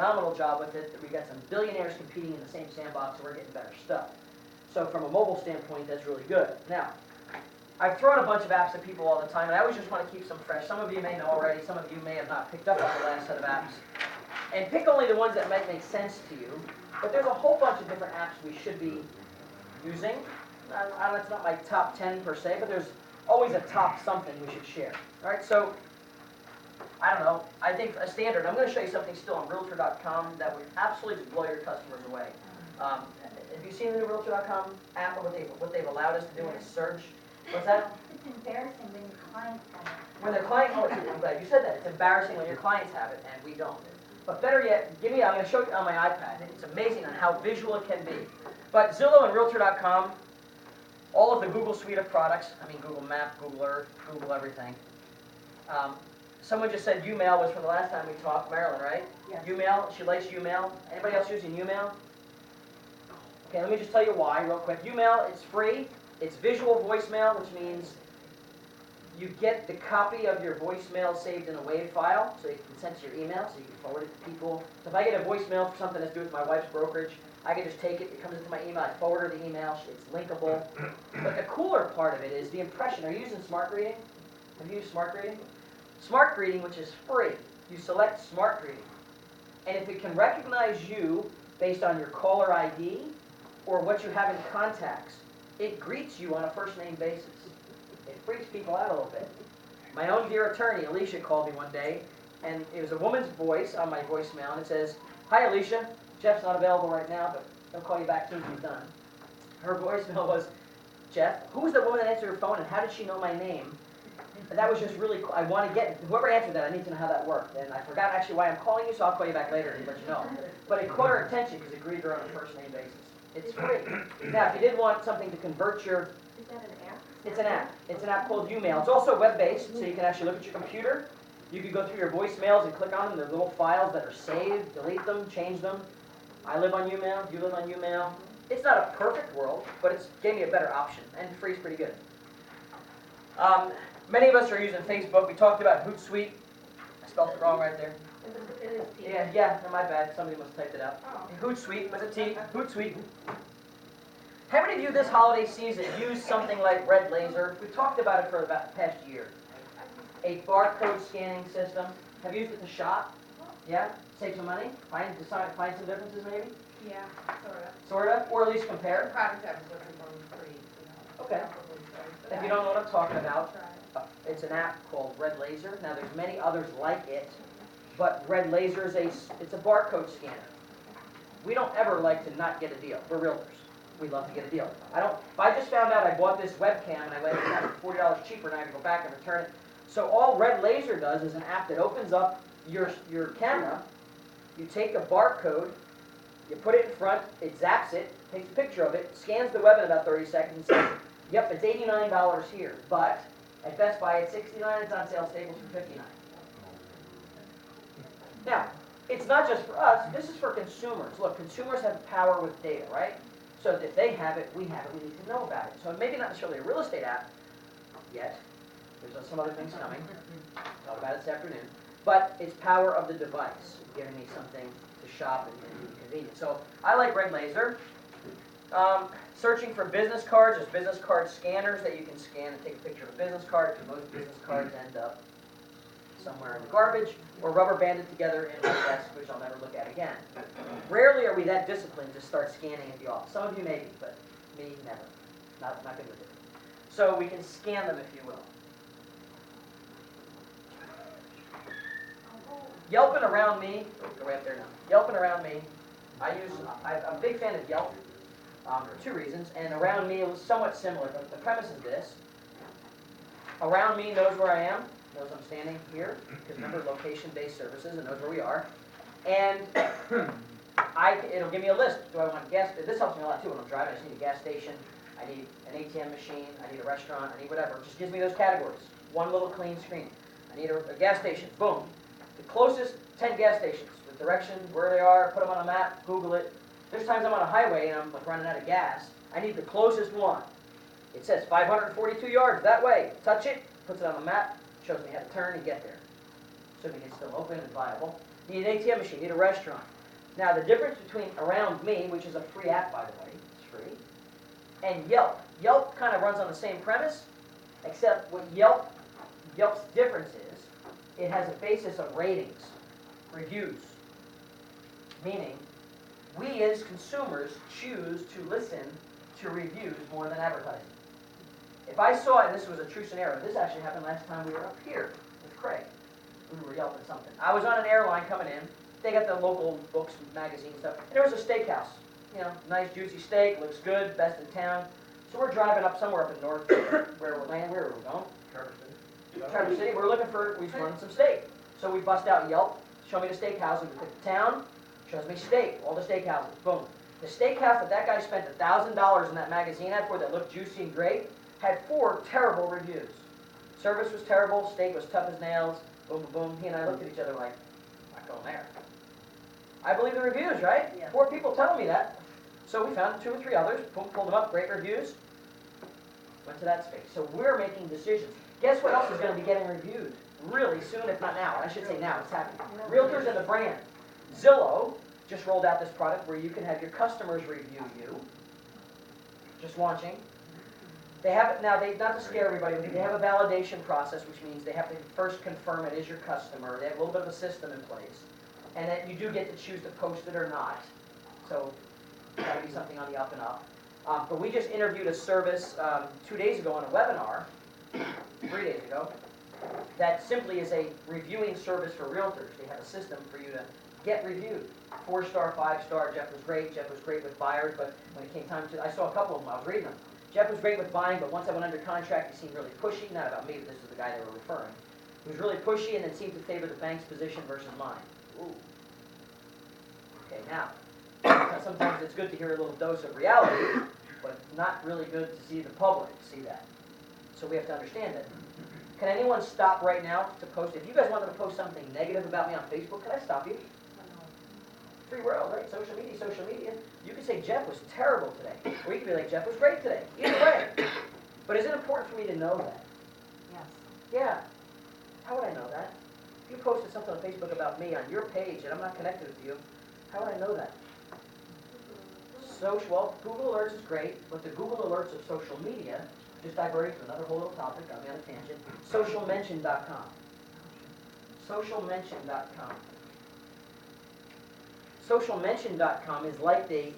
phenomenal job with it. We got some billionaires competing in the same sandbox, and we're getting better stuff. So from a mobile standpoint, that's really good. Now, I've thrown a bunch of apps at people all the time, and I always just want to keep some fresh. Some of you may know already, some of you may have not picked up on the last set of apps. And pick only the ones that might make sense to you. But there's a whole bunch of different apps we should be using. It's not my top 10 per se, but there's always a top something we should share. All right, so I don't know. I think a standard. I'm going to show you something still on Realtor.com that would absolutely blow your customers away. Have you seen the new Realtor.com app or what they've allowed us to do in a search? What's that? It's embarrassing when your clients have it. When their client, oh, I'm glad you said that. It's embarrassing when your clients have it and we don't. But better yet, I'm going to show you on my iPad. It's amazing on how visual it can be. But Zillow and Realtor.com, all of the Google suite of products, I mean Google Map, Google Earth, Google everything. Someone just said Umail was from the last time we talked, Marilyn, right? Yes. Umail, she likes Umail. Anybody else using Umail? Okay, let me just tell you why real quick. Umail, it's free. It's visual voicemail, which means you get the copy of your voicemail saved in a WAV file, so you can send to your email, so you can forward it to people. So if I get a voicemail for something that's to do with my wife's brokerage, I can just take it, it comes into my email, I forward her the email, it's linkable. But the cooler part of it is the impression. Are you using Smart Greeting? Have you used Smart Greeting? Smart Greeting, which is free, you select Smart Greeting. And if it can recognize you based on your caller ID or what you have in contacts, it greets you on a first name basis. It freaks people out a little bit. My own dear attorney, Alicia, called me one day, and it was a woman's voice on my voicemail, and it says, "Hi, Alicia. Jeff's not available right now, but he'll call you back as soon as he's done." Her voicemail was, "Jeff, who was the woman that answered your phone, and how did she know my name?" And that was just really cool. I want to get, whoever answered that, I need to know how that worked. And I forgot actually why I'm calling you, so I'll call you back later and let you know. But it caught her attention because it greeted her on a first name basis. It's free. Now, if you did want something to convert your... Is that an app? It's an app. It's an app called Umail. It's also web-based, so you can actually look at your computer. You can go through your voicemails and click on them. They're little files that are saved, delete them, change them. I live on Umail. You live on Umail. It's not a perfect world, but it's gave me a better option, and free is pretty good. Many of us are using Facebook. We talked about Hootsuite. I spelled it wrong right there. It is P. Yeah, no, my bad. Somebody must have typed it out. Oh. Hootsuite with a T. Hootsuite. How many of you this holiday season use something like Red Laser? We've talked about it for about the past year. A barcode scanning system. Have you used it to shop? Yeah? Save some money? Find some differences maybe? Yeah, sort of. Sort of? Or at least compare? The product I was looking for was free. So Okay. probably started, but If you don't know what I'm talking I'll about, try it. it's an app called Red Laser. Now there's many others like it, but Red Laser is it's a barcode scanner. We don't ever like to not get a deal. We're realtors. We love to get a deal. If I just found out I bought this webcam and I went and got it $40 cheaper and I have to go back and return it. So all Red Laser does is an app that opens up your camera, you take a barcode, you put it in front, it zaps it, takes a picture of it, scans the web in about 30 seconds and says, yep, it's $89 here, but at Best Buy it's $69, it's on sale Staples for $59. Now, it's not just for us, this is for consumers. Look, consumers have power with data, right? So if they have it, we have it, we need to know about it. So maybe not necessarily a real estate app yet. There's some other things coming. Talk about it this afternoon. But it's power of the device, giving me something to shop and be convenient. So I like Red Laser. Searching for business cards, there's business card scanners that you can scan and take a picture of a business card, because most business cards end up somewhere in the garbage, or rubber banded together in my desk, which I'll never look at again. Rarely are we that disciplined to start scanning at the office. Some of you maybe, but me, never. Not good with it. So we can scan them, if you will. Yelping around me, go right there now. Yelping around me, I'm a big fan of Yelp for two reasons, and around me it was somewhat similar, but the premise is this. Around me knows where I am, knows I'm standing here, because remember location-based services, and knows where we are. And it'll give me a list. Do I want gas? This helps me a lot too when I'm driving. I just need a gas station, I need an ATM machine, I need a restaurant, I need whatever. It just gives me those categories. One little clean screen. I need a gas station, boom. The closest 10 gas stations, with direction, where they are, put them on a map, Google it. There's times I'm on a highway and I'm like running out of gas. I need the closest one. It says 542 yards that way. Touch it, puts it on the map, shows me how to turn and get there. Assuming it's still open and viable. need an ATM machine, need a restaurant. Now, the difference between Around Me, which is a free app, by the way, it's free, and Yelp. Yelp kind of runs on the same premise, except what Yelp's difference is, it has a basis of ratings, reviews. Meaning, we as consumers choose to listen to reviews more than advertising. If I saw, and this was a true scenario, this actually happened last time we were up here with Craig. We were Yelping something. I was on an airline coming in. They got the local books, magazine stuff. And there was a steakhouse. You know, nice juicy steak, looks good, best in town. So we're driving up somewhere up in north, where we're landing, where are we going? Traverse City. We're looking for, we just wanted some steak. So we bust out Yelp, show me the steakhouse, and we pick the town, shows me steak, all the steakhouses, boom. The steakhouse that guy spent $1,000 in that magazine ad for that looked juicy and great, had 4 terrible reviews. Service was terrible, steak was tough as nails, boom, boom, boom. He and I looked at each other like, not going there. I believe the reviews, right? Yeah. 4 people telling me that. So we found 2 or 3 others, pulled them up, great reviews, went to that space. So we're making decisions. Guess what else is going to be getting reviewed really soon, if not now? I should say now, it's happening. Realtors and the brand. Zillow just rolled out this product where you can have your customers review you. Just launching. They have it now, not to scare everybody, but they have a validation process, which means they have to first confirm it is your customer. They have a little bit of a system in place. And that you do get to choose to post it or not. So, that'll be something on the up and up. But we just interviewed a service 2 days ago on a webinar, 3 days ago, that simply is a reviewing service for realtors. They have a system for you to get reviewed. 4-star, 5-star, Jeff was great with buyers, but when it came time to, I saw a couple of them, I was reading them. Jeff was great with buying, but once I went under contract, he seemed really pushy, not about me, but this is the guy they were referring. He was really pushy and then seemed to favor the bank's position versus mine. Ooh. Okay, now, sometimes it's good to hear a little dose of reality, but not really good to see the public see that. So we have to understand it. Can anyone stop right now to post? If you guys wanted to post something negative about me on Facebook, can I stop you? Free world, right? Social media, social media. You could say Jeff was terrible today, or you could be like Jeff was great today. Either way. But is it important for me to know that? Yes. Yeah. How would I know that? If you posted something on Facebook about me on your page and I'm not connected with you, how would I know that? Well, Google Alerts is great, but the Google Alerts of social media, just diverting to another whole little topic, got me on a tangent, socialmention.com. Socialmention.com. Socialmention.com is like the